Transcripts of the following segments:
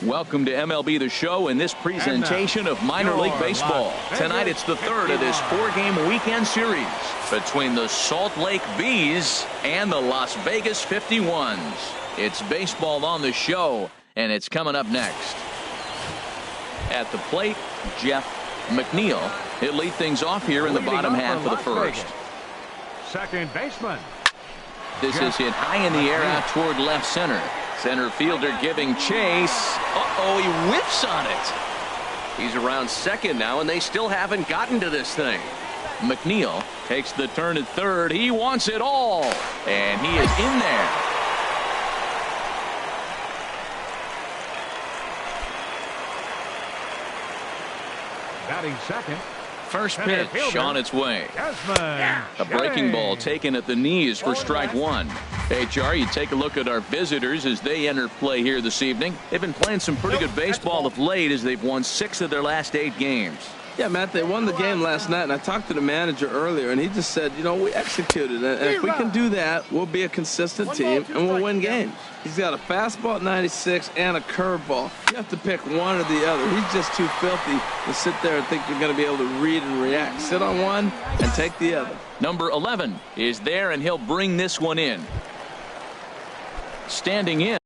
Welcome to MLB The Show in this presentation of minor league baseball. Tonight it's the third of this four-game weekend series between the Salt Lake Bees and the Las Vegas 51s. It's baseball on the show, and it's coming up next. At the plate, Jeff McNeil. He'll lead things off here in the bottom half of the first. Second baseman. This is hit high in the air out toward left center. Center fielder giving chase. Uh-oh, he whiffs on it. He's around second now, and they still haven't gotten to this thing. McNeil takes the turn at third. He wants it all, and he is in there. Batting second. First pitch on its way. A breaking ball taken at the knees for strike one. HR, you take a look at our visitors as they enter play here this evening. They've been playing some pretty good baseball of late as they've won 6 of their last 8 games. Yeah, Matt, they won the game last night, and I talked to the manager earlier, and he just said, you know, we executed it. And if we can do that, we'll be a consistent team, and we'll win games. He's got a fastball at 96 and a curveball. You have to pick one or the other. He's just too filthy to sit there and think you're going to be able to read and react. Sit on one and take the other. Number 11 is there, and he'll bring this one in. Standing in.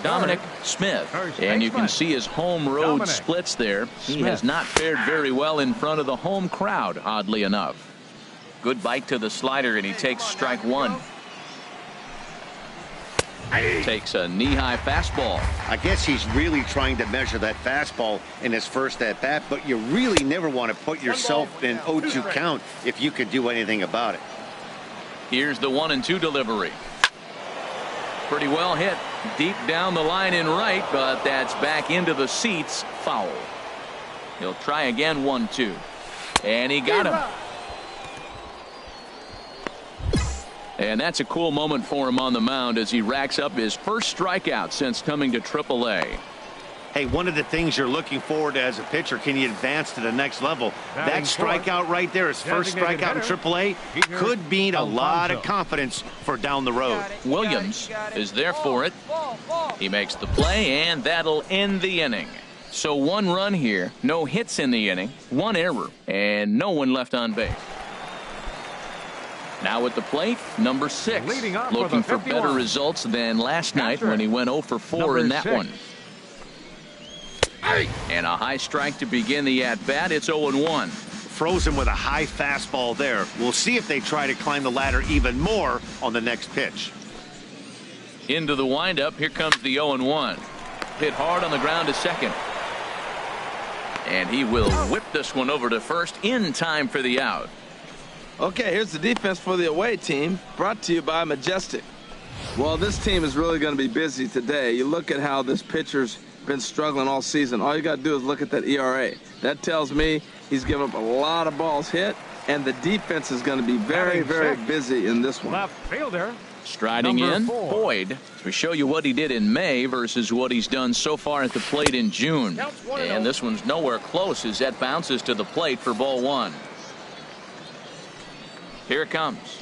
Dominic Smith, and you can see his home road splits there. He has not fared very well in front of the home crowd, oddly enough. Good bite to the slider, and he takes strike one. Takes a knee-high fastball. I guess he's really trying to measure that fastball in his first at-bat, but you really never want to put yourself in 0-2 count if you could do anything about it. Here's the 1-2 delivery. Pretty well hit deep down the line in right, but that's back into the seats. Foul. He'll try again. 1-2, and he got him. And that's a cool moment for him on the mound as he racks up his first strikeout since coming to AAA. Hey, one of the things you're looking forward to as a pitcher, can you advance to the next level? That strikeout right there, his first strikeout in AAA, could mean a lot of confidence for down the road. Williams is there for it. He makes the play, and that'll end the inning. So 1 run here, no hits in the inning, 1 error, and no one left on base. Now at the plate, number 6, looking for better results than last night when he went 0 for 4 in that one. And a high strike to begin the at-bat. It's 0-1. Frozen with a high fastball there. We'll see if they try to climb the ladder even more on the next pitch. Into the windup. Here comes the 0-1. Hit hard on the ground to second. And he will whip this one over to first in time for the out. Okay, here's the defense for the away team, brought to you by Majestic. Well, this team is really going to be busy today. You look at how this pitcher's been struggling all season. All you got to do is look at that ERA. That tells me he's given up a lot of balls hit, and the defense is going to be very, very busy in this one. Left fielder. Striding in, Boyd. We show you what he did in May versus what he's done so far at the plate in June. And this one's nowhere close as that bounces to the plate for ball 1. Here it comes.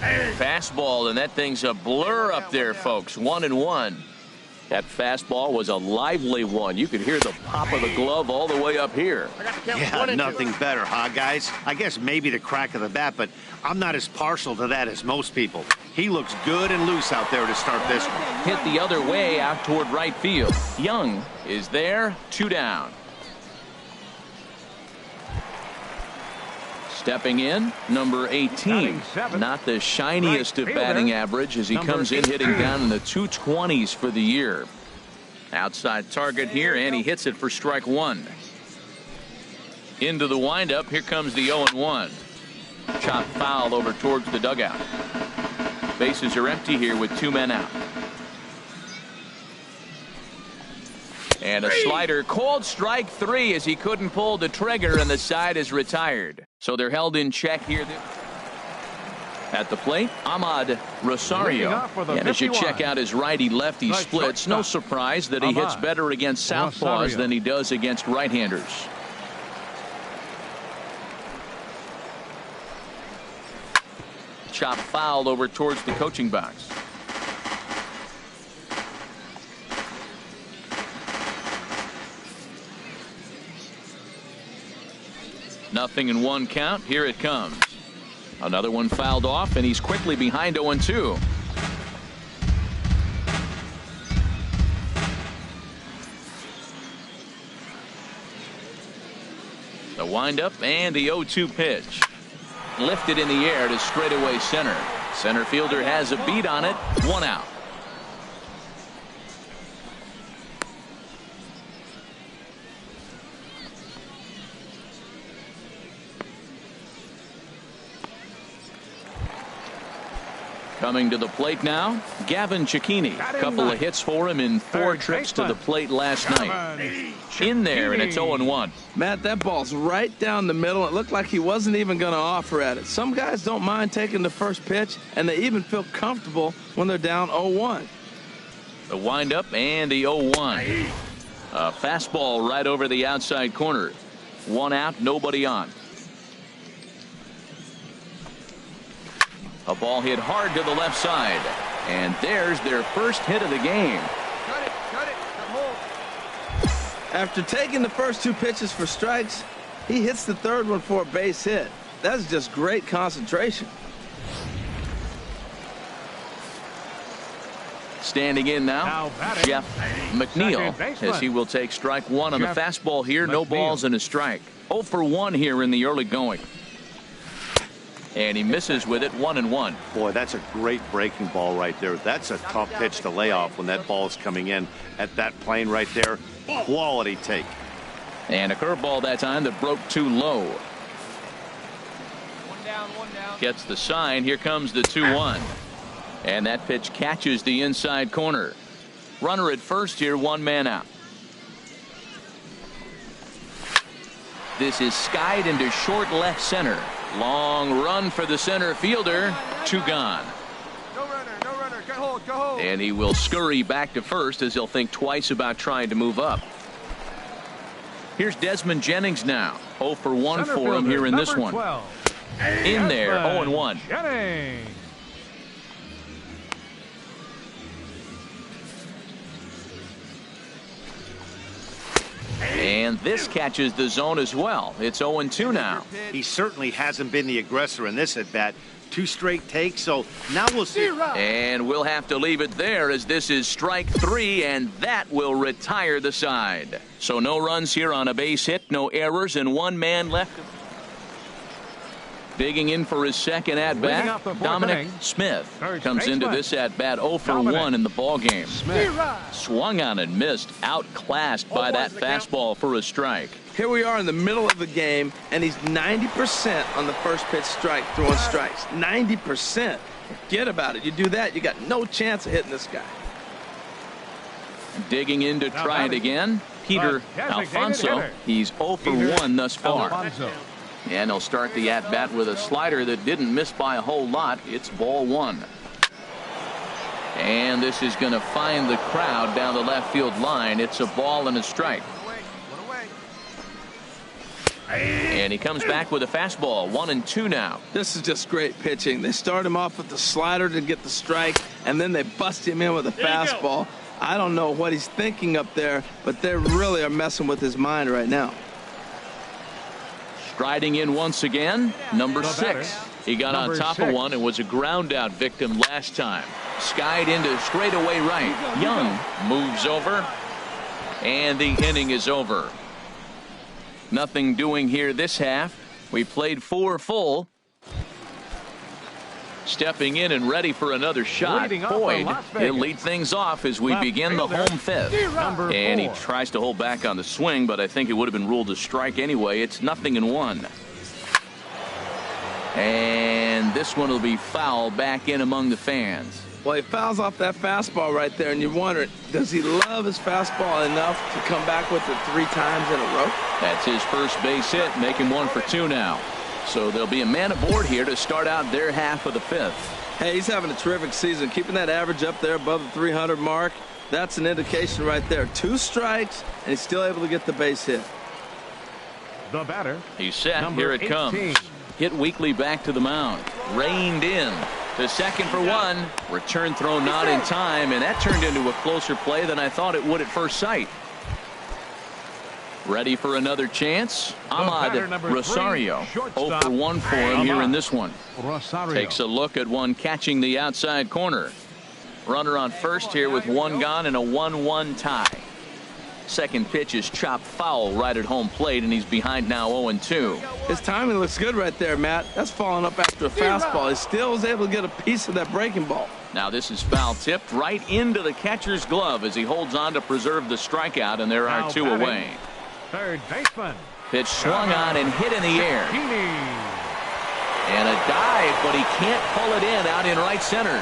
Fastball, and that thing's a blur up there, folks. 1-1. That fastball was a lively one. You could hear the pop of the glove all the way up here. Yeah, nothing better, huh, guys? I guess maybe the crack of the bat, but I'm not as partial to that as most people. He looks good and loose out there to start this one. Hit the other way out toward right field. Young is there, 2 down. Stepping in, number 18. Not the shiniest of batting average as he comes in hitting down in the 220s for the year. Outside target here, and he hits it for strike 1. Into the windup, here comes the 0-1. Chop foul over towards the dugout. Bases are empty here with 2 men out. And a slider called strike 3 as he couldn't pull the trigger, and the side is retired. So they're held in check here. At the plate, Ahmad Rosario. And as you check out his righty-lefty splits, no surprise that he hits better against southpaws than he does against right-handers. Chop foul over towards the coaching box. Nothing in 1 count. Here it comes. Another one fouled off, and he's quickly behind 0-2. The windup and the 0-2 pitch. Lifted in the air to straightaway center. Center fielder has a beat on it. 1 out. Coming to the plate now, Gavin Cicchini. A couple of hits for him in 4 trips to the plate last night. In there, and it's 0-1. Matt, that ball's right down the middle. It looked like he wasn't even going to offer at it. Some guys don't mind taking the first pitch, and they even feel comfortable when they're down 0-1. The windup and the 0-1. A fastball right over the outside corner. 1 out, nobody on. A ball hit hard to the left side. And there's their first hit of the game. Cut it, hold. After taking the first 2 pitches for strikes, he hits the 3rd one for a base hit. That's just great concentration. Standing in now, Jeff McNeil, as he will take strike 1 on the fastball here. No balls and a strike. 0 for 1 here in the early going. And he misses with it, 1-1. Boy, that's a great breaking ball right there. That's a tough pitch to lay off when that ball is coming in at that plane right there. Quality take. And a curveball that time that broke too low. 1 down, 1 down. Gets the sign. Here comes the 2-1. And that pitch catches the inside corner. Runner at first here, 1 man out. This is skied into short left center. Long run for the center fielder. 2 gone. No runner. Go hold. And he will scurry back to first as he'll think twice about trying to move up. Here's Desmond Jennings now. 0 for 1 for him here in this one. 12. In there, 0-1. Jennings. And this catches the zone as well. It's 0-2 now. He certainly hasn't been the aggressor in this at bat. 2 straight takes, so now we'll see. And we'll have to leave it there as this is strike 3, and that will retire the side. So no runs here on a base hit, no errors, and 1 man left. Digging in for his second at-bat, Dominic Smith comes into this at-bat 0 for 1 in the ballgame. Swung on and missed, outclassed by that fastball for a strike. Here we are in the middle of the game, and he's 90% on the first pitch strike, throwing strikes. 90%. Forget about it. You do that, you got no chance of hitting this guy. Digging in to try it again, Peter Alfonso. He's 0 for 1 thus far. And he'll start the at-bat with a slider that didn't miss by a whole lot. It's ball 1. And this is going to find the crowd down the left field line. It's a ball and a strike. And he comes back with a fastball. 1-2 now. This is just great pitching. They start him off with the slider to get the strike, and then they bust him in with a fastball. I don't know what he's thinking up there, but they really are messing with his mind right now. Striding in once again, number 6. He got on top of one and was a ground out victim last time. Skied into straightaway right. Young moves over, and the inning is over. Nothing doing here this half. We played 4 full. Stepping in and ready for another shot. Boyd, he'll lead things off as we begin the home 5th. And he tries to hold back on the swing, but I think it would have been ruled a strike anyway. It's 0-1. And this one will be foul back in among the fans. Well, he fouls off that fastball right there, and you're wondering, does he love his fastball enough to come back with it 3 times in a row? That's his first base hit, making 1 for 2 now. So there'll be a man aboard here to start out their half of the 5th. Hey, he's having a terrific season. Keeping that average up there above the 300 mark, that's an indication right there. 2 strikes, and he's still able to get the base hit. The batter. He's set. Number Here it 18. comes. Hit weakly back to the mound. Reined in. To second for 1. Return throw not in time, and that turned into a closer play than I thought it would at first sight. Ready for another chance. Ahmad Rosario. 0 for 1 for him here in this one. Rosario Takes a look at one catching the outside corner. Runner on first here with 1 gone and a 1-1 tie. Second pitch is chopped foul right at home plate, and he's behind now 0-2. His timing looks good right there, Matt. That's falling up after a fastball. He still was able to get a piece of that breaking ball. Now this is foul tipped right into the catcher's glove as he holds on to preserve the strikeout, and there are 2 away. Third baseman. Pitch swung on and hit in the air. And a dive, but he can't pull it in out in right center.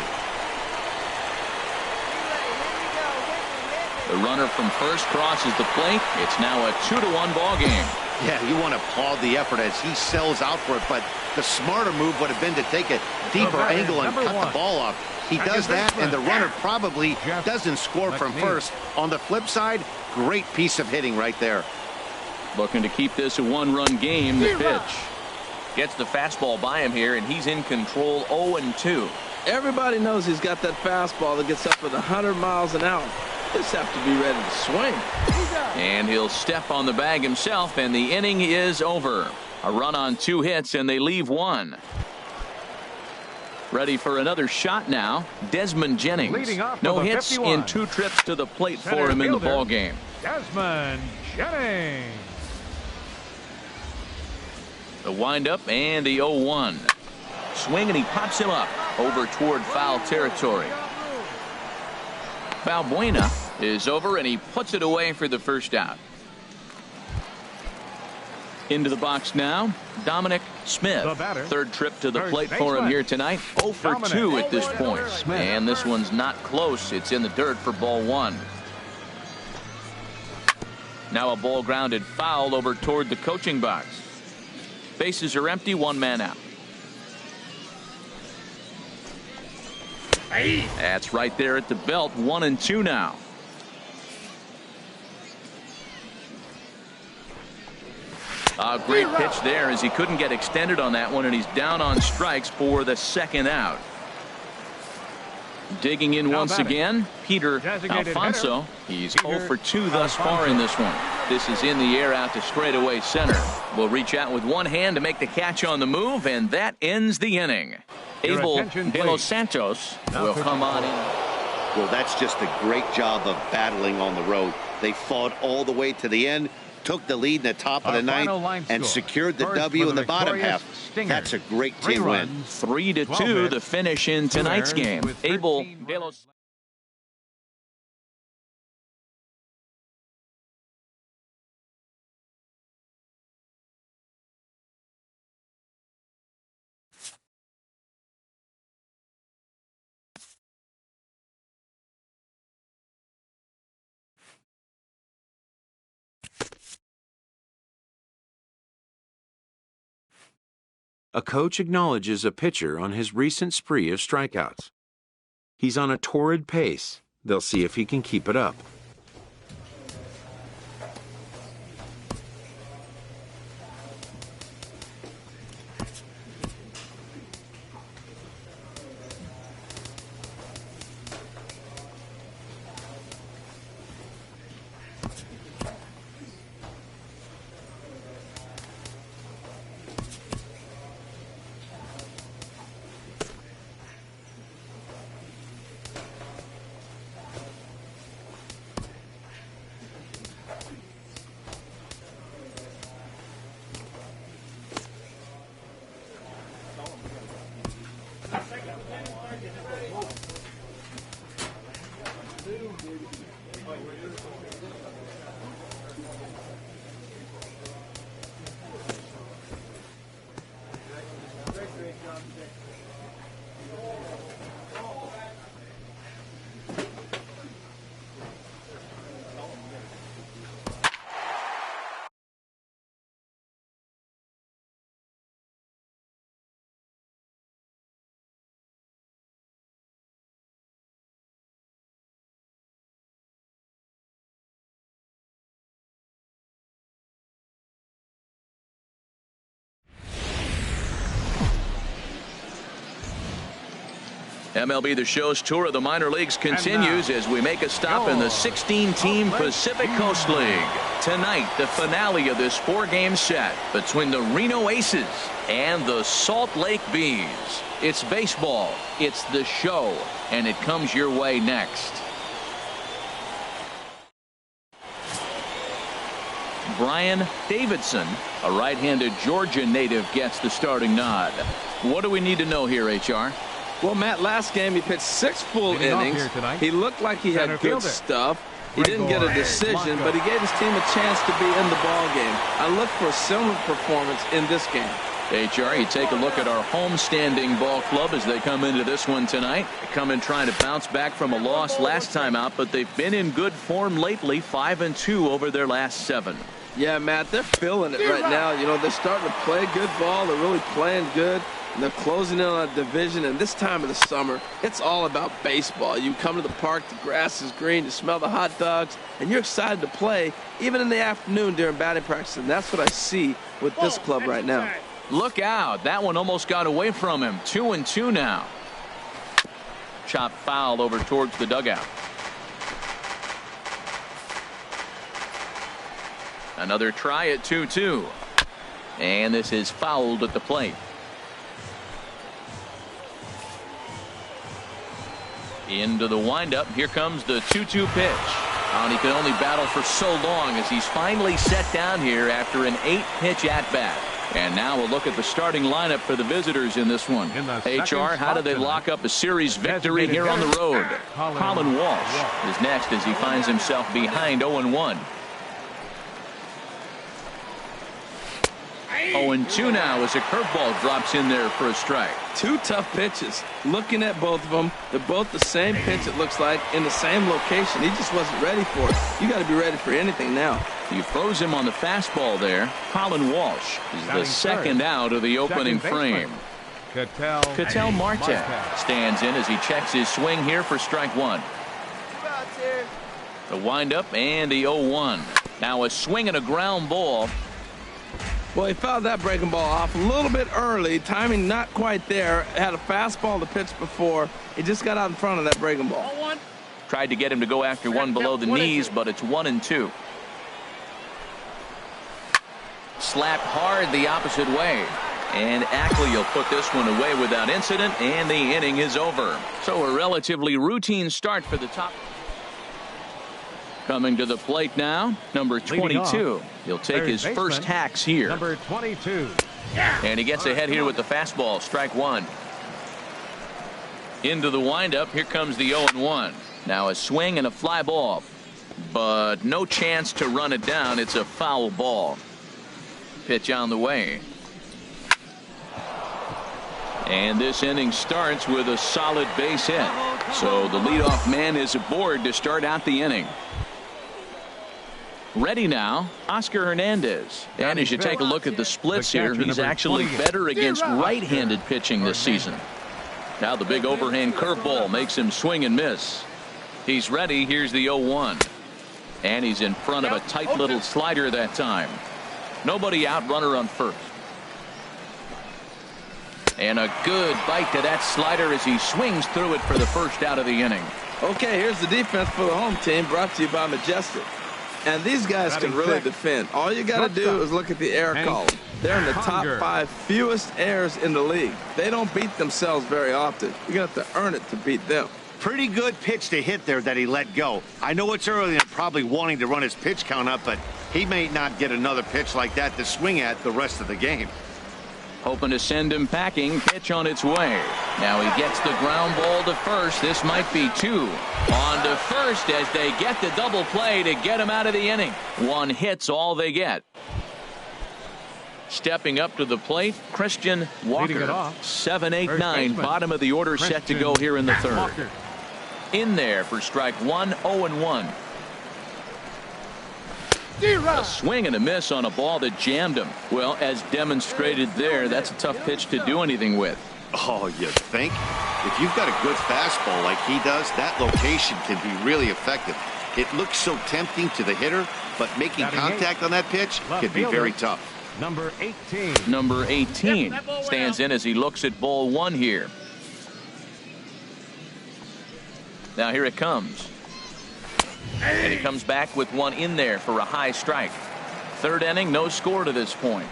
The runner from first crosses the plate. It's now a 2-1 ball game. Yeah, you want to applaud the effort as he sells out for it, but the smarter move would have been to take a deeper angle and cut the ball off. He does that, and the runner probably doesn't score from first. On the flip side, great piece of hitting right there. Looking to keep this a 1-run game. The pitch gets the fastball by him here, and he's in control. 0-2. Everybody knows he's got that fastball that gets up at 100 miles an hour. Just have to be ready to swing. And he'll step on the bag himself, and the inning is over. A run on 2 hits, and they leave 1. Ready for another shot now. Desmond Jennings. No hits 51. In 2 trips to the plate for him in the ball game. Desmond Jennings. The windup and the 0-1. Swing, and he pops him up over toward foul territory. Balbuena is over, and he puts it away for the first out. Into the box now, Dominic Smith. Third trip to the plate for him here tonight. 0 for 2 at this point. And this one's not close. It's in the dirt for ball 1. Now a ball grounded foul over toward the coaching box. Bases are empty, 1 man out. That's right there at the belt. 1-2 now. A great pitch there as he couldn't get extended on that one, and he's down on strikes for the second out. Digging in once again, Peter Alfonso. He's 0 for 2 thus far in this one. This is in the air out to straightaway center. Will reach out with one hand to make the catch on the move, and that ends the inning. Abel De Los Santos will come on in. Well, that's just a great job of battling on the road. They fought all the way to the end, took the lead in the top of the ninth, and secured the W in the bottom half. That's a great team win. 3-2 the finish in tonight's game. Abel De Los. A coach acknowledges a pitcher on his recent spree of strikeouts. He's on a torrid pace. They'll see if he can keep it up. MLB The Show's tour of the minor leagues continues as we make a stop in the 16-team Pacific Coast League. Tonight, the finale of this 4-game set between the Reno Aces and the Salt Lake Bees. It's baseball, it's the show, and it comes your way next. Brian Davidson, a right-handed Georgia native, gets the starting nod. What do we need to know here, HR? Well, Matt, last game he pitched 6 full innings. He looked like he had good stuff. He didn't get a decision, but he gave his team a chance to be in the ball game. I look for a similar performance in this game. HR, you take a look at our homestanding ball club as they come into this one tonight. They come in trying to bounce back from a loss last time out, but they've been in good form lately, 5-2 over their last 7. Yeah, Matt, they're feeling it right now. You know, they're starting to play good ball. They're really playing good. And they're closing in on a division, and this time of the summer, it's all about baseball. You come to the park, the grass is green, you smell the hot dogs, and you're excited to play, even in the afternoon during batting practice, and that's what I see with this club right now. Look out. That one almost got away from him. 2-2 now. Chop foul over towards the dugout. Another try at 2-2. And this is fouled at the plate. Into the windup. Here comes the 2-2 pitch. And he can only battle for so long as he's finally set down here after an 8-pitch at-bat. And now we'll look at the starting lineup for the visitors in this one. HR, how do they lock up a series victory here on the road? Colin Walsh is next as he finds himself behind 0-1. 0-2 now as a curveball drops in there for a strike. 2 tough pitches. Looking at both of them, they're both the same pitch, it looks like, in the same location. He just wasn't ready for it. You got to be ready for anything now. You froze him on the fastball there. Colin Walsh is the second out of the opening frame. Ketel Marte stands in as he checks his swing here for strike 1. The windup and the 0-1. Now a swing and a ground ball. Well, he fouled that breaking ball off a little bit early. Timing not quite there. Had a fastball to pitch before. He just got out in front of that breaking ball. Tried to get him to go after one below the knees, but it's 1-2. Slapped hard the opposite way. And Ackley will put this one away without incident, and the inning is over. So a relatively routine start for the top. Coming to the plate now, number 22. He'll take his first hacks here. Number 22. And he gets ahead here with the fastball. Strike 1. Into the windup. Here comes the 0-1. Now a swing and a fly ball. But no chance to run it down. It's a foul ball. Pitch on the way. And this inning starts with a solid base hit. So the leadoff man is aboard to start out the inning. Ready now, Oscar Hernandez. And as you take a look at the splits here, he's actually better against right-handed pitching this season. Now the big overhand curveball makes him swing and miss. He's ready. Here's the 0-1. And he's in front of a tight little slider that time. Nobody out, runner on first. And a good bite to that slider as he swings through it for the first out of the inning. Okay, here's the defense for the home team, brought to you by Majestic. And these guys can really defend. All you got to do is look at the error column. They're in the top 5 fewest errors in the league. They don't beat themselves very often. You're going to have to earn it to beat them. Pretty good pitch to hit there that he let go. I know it's early and probably wanting to run his pitch count up, but he may not get another pitch like that to swing at the rest of the game. Hoping to send him packing. Pitch on its way. Now he gets the ground ball to first. This might be 2. On to first as they get the double play to get him out of the inning. 1 hit's all they get. Stepping up to the plate, Christian Walker. 7, 8, 9. Bottom of the order set to go here in the third. In there for strike 1, 0-1. A swing and a miss on a ball that jammed him. Well, as demonstrated there, that's a tough pitch to do anything with. Oh, you think? If you've got a good fastball like he does, that location can be really effective. It looks so tempting to the hitter, but making contact on that pitch can be very tough. Number 18. Number 18 stands in as he looks at ball 1 here. Now here it comes. And he comes back with one in there for a high strike. Third inning, no score to this point.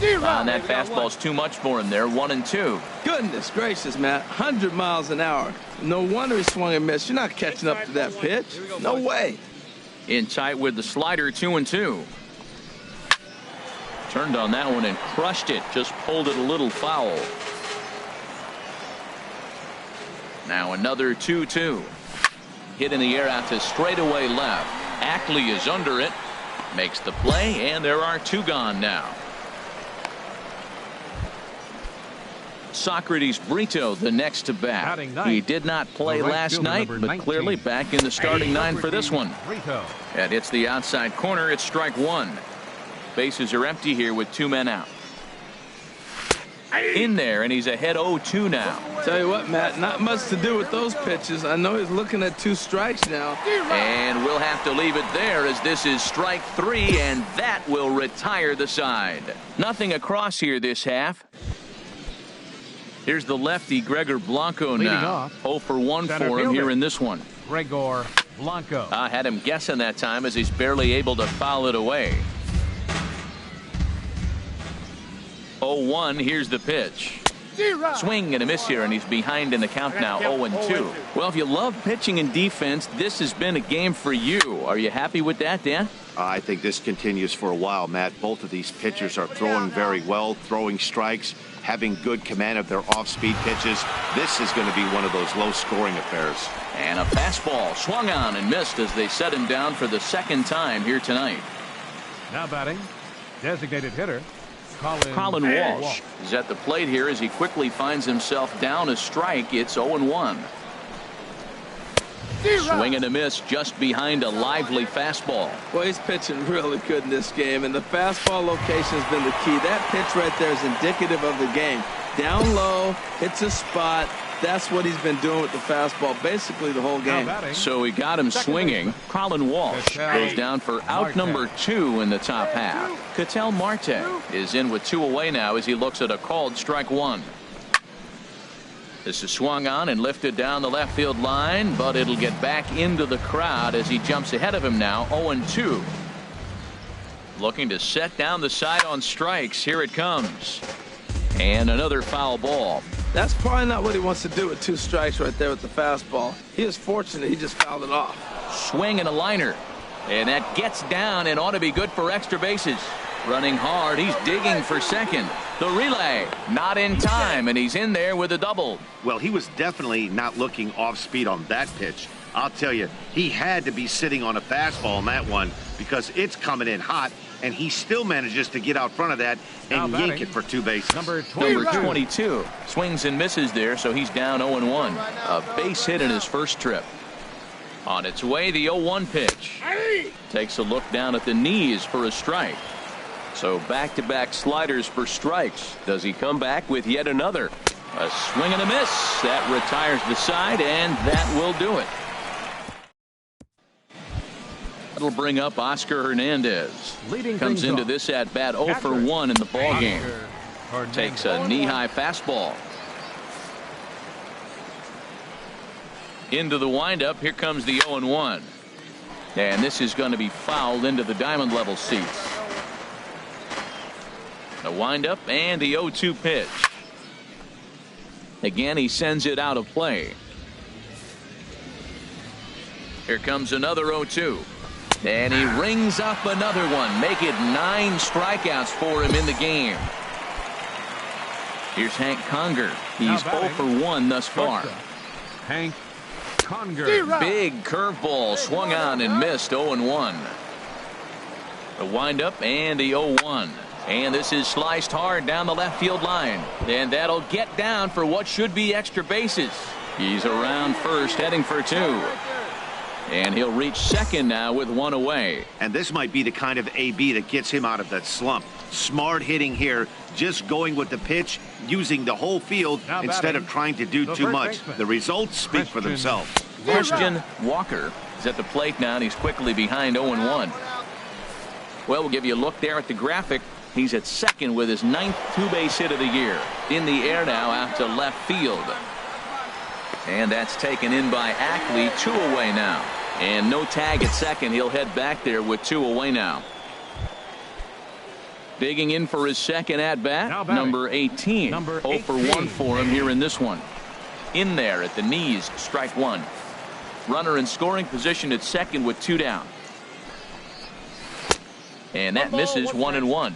And that fastball's too much for him there. 1-2. Goodness gracious, Matt. 100 miles an hour. No wonder he swung and missed. You're not catching up to that pitch. No way. In tight with the slider. 2-2. Turned on that one and crushed it. Just pulled it a little foul. Now another 2-2. Hit in the air out to straightaway left. Ackley is under it. Makes the play, and there are 2 gone now. Socrates Brito the next to bat. He did not play last night, but clearly back in the starting 9 for this one. And it's the outside corner. It's strike 1. Bases are empty here with 2 men out. In there, and he's ahead 0-2 now. Tell you what, Matt, not much to do with those pitches. I know he's looking at 2 strikes now. And we'll have to leave it there as this is strike 3, and that will retire the side. Nothing across here this half. Here's the lefty, Gregor Blanco now. 0 for 1 for him here in this one. Gregor Blanco. I had him guessing that time as he's barely able to foul it away. 0-1, here's the pitch. Swing and a miss here, and he's behind in the count now. 0-2. Well, if you love pitching and defense, this has been a game for you. Are you happy with that, Dan? I think this continues for a while, Matt. Both of these pitchers are throwing very well, throwing strikes, having good command of their off-speed pitches. This is going to be one of those low-scoring affairs. And a fastball swung on and missed as they set him down for the second time here tonight. Now batting, designated hitter, Colin Walsh is at the plate here as he quickly finds himself down a strike. It's 0-1. Swing and a miss just behind a lively fastball. Well, he's pitching really good in this game, and the fastball location has been the key. That pitch right there is indicative of the game. Down low, hits a spot. That's what he's been doing with the fastball basically the whole game. So he got him swinging. Colin Walsh goes down for out number 2 in the top half. Ketel Marte is in with 2 away now as he looks at a called strike 1. This is swung on and lifted down the left field line, but it'll get back into the crowd as he jumps ahead of him now. 0-2. Looking to set down the side on strikes. Here it comes. And another foul ball. That's probably not what he wants to do with 2 strikes right there with the fastball. He is fortunate he just fouled it off. Swing and a liner. And that gets down and ought to be good for extra bases. Running hard. He's digging for second. The relay not in time, and he's in there with a double. Well, he was definitely not looking off speed on that pitch. I'll tell you, he had to be sitting on a fastball on that one because it's coming in hot, and he still manages to get out front of that and yank it for 2 bases. Number 22 swings and misses there, so he's down 0-1. A base hit in his first trip. On its way, the 0-1 pitch. Takes a look down at the knees for a strike. So back-to-back sliders for strikes. Does he come back with yet another? A swing and a miss. That retires the side, and that will do it. That'll bring up Oscar Hernandez. Comes into this at bat 0 for 1 in the ball game. Takes a knee-high fastball. Into the windup. Here comes the 0-1. And this is going to be fouled into the diamond level seats. The windup and the 0-2 pitch. Again, he sends it out of play. Here comes another 0-2. And he rings up another one. Make it 9 strikeouts for him in the game. Here's Hank Conger. He's 0 for 1 thus far. Hank Conger. Big curveball swung on and missed. 0-1. The windup and the 0-1. And this is sliced hard down the left field line. And that'll get down for what should be extra bases. He's around first, heading for 2. And he'll reach second now with 1 away. And this might be the kind of AB that gets him out of that slump. Smart hitting here, just going with the pitch, using the whole field instead of trying to do too much. The results speak for themselves. Christian Walker is at the plate now, and he's quickly behind 0-1. Well, we'll give you a look there at the graphic. He's at second with his 9th 2-base hit of the year. In the air now out to left field. And that's taken in by Ackley. 2 away now. And no tag at second. He'll head back there with 2 away now. Digging in for his second at-bat, number 18. 0 for 1 for him here in this one. In there at the knees, strike 1. Runner in scoring position at second with 2 down. And that misses 1-1.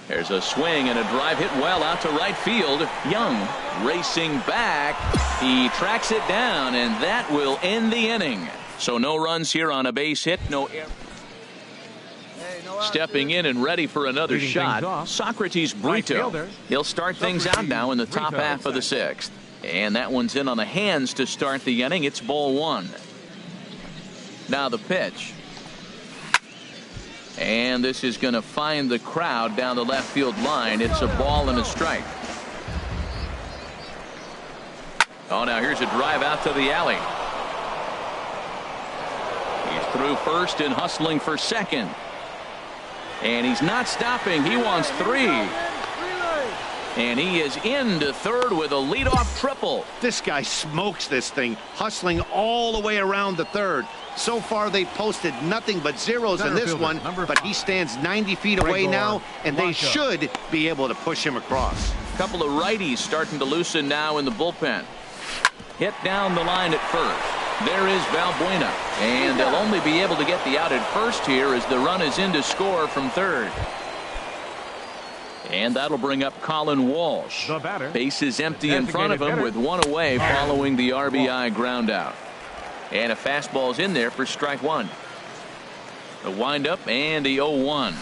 There's a swing and a drive hit well out to right field. Young racing back. He tracks it down, and that will end the inning. So no runs here on a base hit. No air. Stepping in and ready for another shot, Socrates Brito. He'll start things out now in the top half of the 6th. And that one's in on the hands to start the inning. It's ball 1. Now the pitch. And this is going to find the crowd down the left field line. It's a ball and a strike. Oh, now here's a drive out to the alley. He's through first and hustling for second. And he's not stopping. He wants 3. And he is into third with a leadoff triple. This guy smokes this thing, hustling all the way around the third. So far, they posted nothing but zeros in this one, but he stands 90 feet away now, and they should be able to push him across. A couple of righties starting to loosen now in the bullpen. Hit down the line at first. There is Valbuena, and they'll only be able to get the out at first here as the run is in to score from third. And that'll bring up Colin Walsh. Base is empty in front of him with 1 away following the RBI ground out. And a fastball's in there for strike 1. The windup and the 0-1.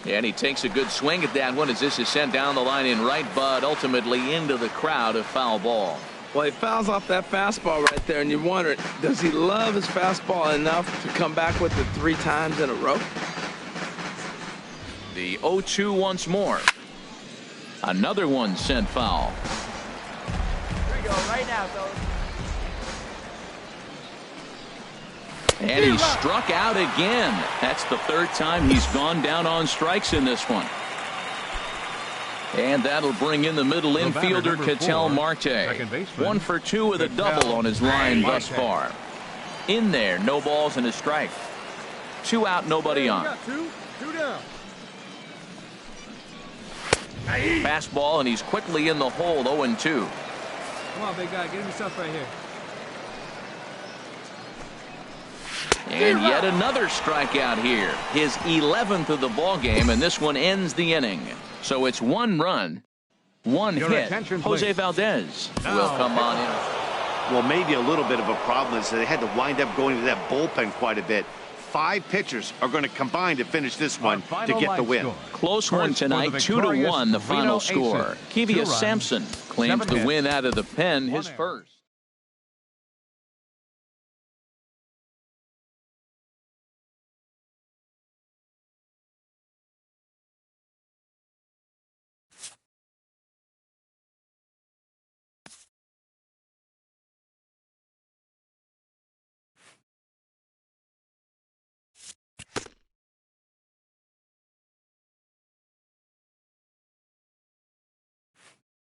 And he takes a good swing at that one as this is sent down the line in right, but ultimately into the crowd, a foul ball. Well, he fouls off that fastball right there, and you wonder, does he love his fastball enough to come back with it 3 times in a row? The 0-2 once more. Another one sent foul. Here we go, right now, fellas. And he struck out again. That's the 3rd time he's gone down on strikes in this one. And that'll bring in the middle infielder, Ketel Marte. 1 for 2 with a double on his line thus far. In there, no balls and a strike. 2 out, nobody on. Two down. Fastball, and he's quickly in the hole, 0-2. Come on, big guy, get him yourself right here. And yet another strikeout here. His 11th of the ball game, and this one ends the inning. So it's 1 run, 1 hit. Jose Valdez will come on in. Well, maybe a little bit of a problem is that they had to wind up going to that bullpen quite a bit. 5 pitchers are going to combine to finish this one to get the win. Close one tonight, 2-1 the final score. Kevius Sampson claims the win out of the pen, his first.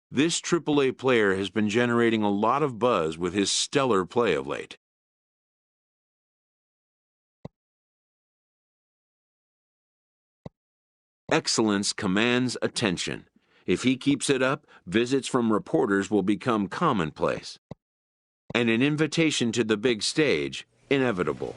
This AAA player has been generating a lot of buzz with his stellar play of late. Excellence commands attention. If he keeps it up, visits from reporters will become commonplace, and an invitation to the big stage inevitable.